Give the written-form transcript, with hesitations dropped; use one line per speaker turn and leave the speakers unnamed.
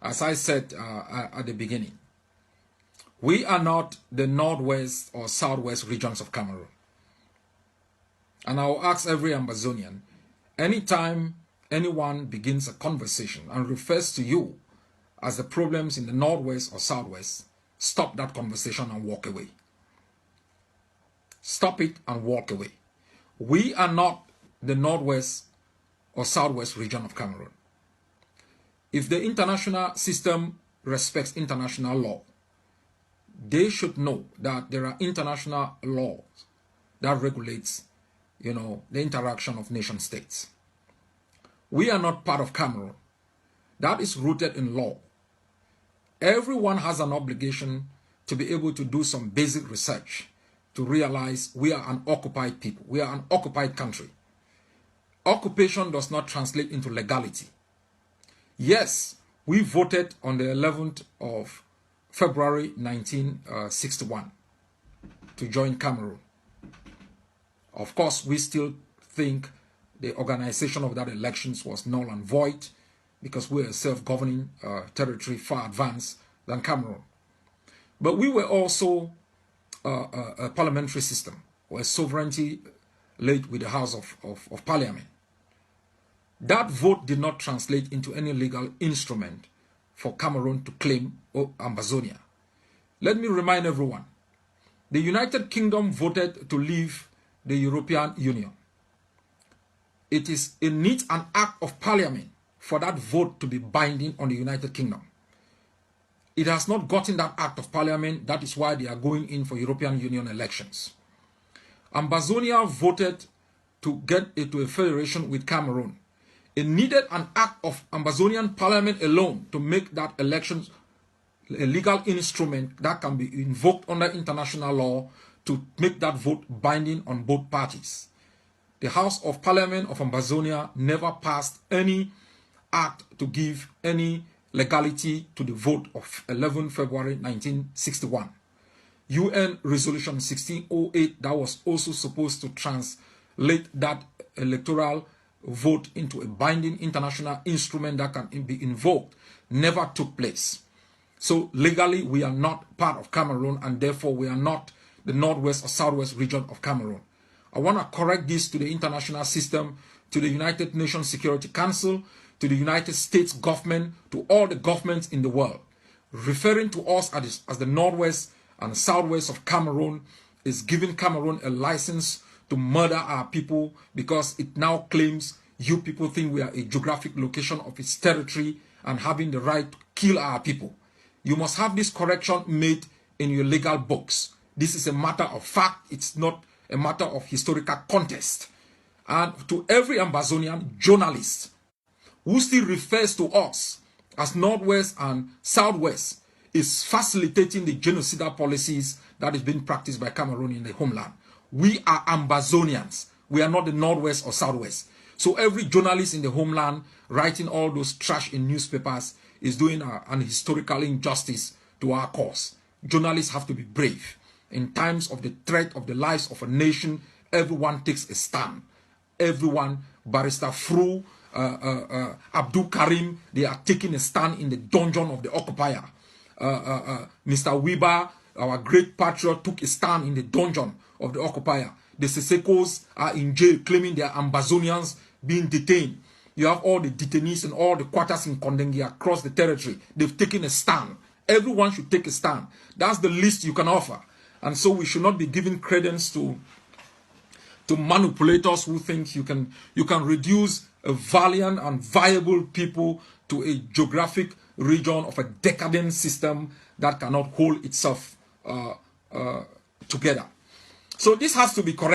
as I said at the beginning, we are not the northwest or southwest regions of Cameroon. And I will ask every Ambazonian, anytime anyone begins a conversation and refers to you as the problems in the northwest or southwest, stop that conversation and walk away. Stop it and walk away. We are not the northwest or southwest region of Cameroon. If the international system respects international law, they should know that there are international laws that regulates, the interaction of nation states. We are not part of Cameroon. That is rooted in law. Everyone has an obligation to be able to do some basic research to realize we are an occupied people. We are an occupied country. Occupation does not translate into legality. Yes, we voted on the 11th of February 1961 to join Cameroon. Of course, we still think the organization of that elections was null and void because we're a self-governing territory far advanced than Cameroon. But we were also a parliamentary system where sovereignty lay with the House of Parliament. That vote did not translate into any legal instrument for Cameroon to claim Ambazonia. Let me remind everyone, the United Kingdom voted to leave the European Union. It needs an act of Parliament for that vote to be binding on the United Kingdom. It has not gotten that act of Parliament. That is why they are going in for European Union elections. Ambazonia voted to get into a federation with Cameroon. It needed an act of Ambazonian Parliament alone to make that election a legal instrument that can be invoked under international law to make that vote binding on both parties. The House of Parliament of Ambazonia never passed any act to give any legality to the vote of 11 February 1961. UN Resolution 1608 that was also supposed to translate that electoral vote into a binding international instrument that can be invoked never took place. So legally we are not part of Cameroon, and therefore we are not the northwest or southwest region of Cameroon. I want to correct this to the international system, to the United Nations Security Council, to the United States government, to all the governments in the world. Referring to us as the northwest and southwest of Cameroon is giving Cameroon a license to murder our people because it now claims you people think we are a geographic location of its territory and having the right to kill our people. You must have this correction made in your legal books. This is a matter of fact. It's not a matter of historical contest. And to every Ambazonian journalist who still refers to us as Northwest and Southwest is facilitating the genocidal policies that is being practiced by Cameroon in the homeland. We are Ambazonians. We are not the Northwest or Southwest. So every journalist in the homeland writing all those trash in newspapers is doing an historical injustice to our cause. Journalists have to be brave. In times of the threat of the lives of a nation, everyone takes a stand. Everyone, Barrister Fru, Abdul Karim, they are taking a stand in the dungeon of the occupier. Mr. Weber, our great patriot, took a stand in the dungeon of the occupier. The Sesekos are in jail claiming they are Ambazonians being detained. You have all the detainees and all the quarters in Kondengi across the territory. They've taken a stand. Everyone should take a stand. That's the least you can offer. And so we should not be giving credence to manipulators who think you can reduce a valiant and viable people to a geographic region of a decadent system that cannot hold itself together. So this has to be correct.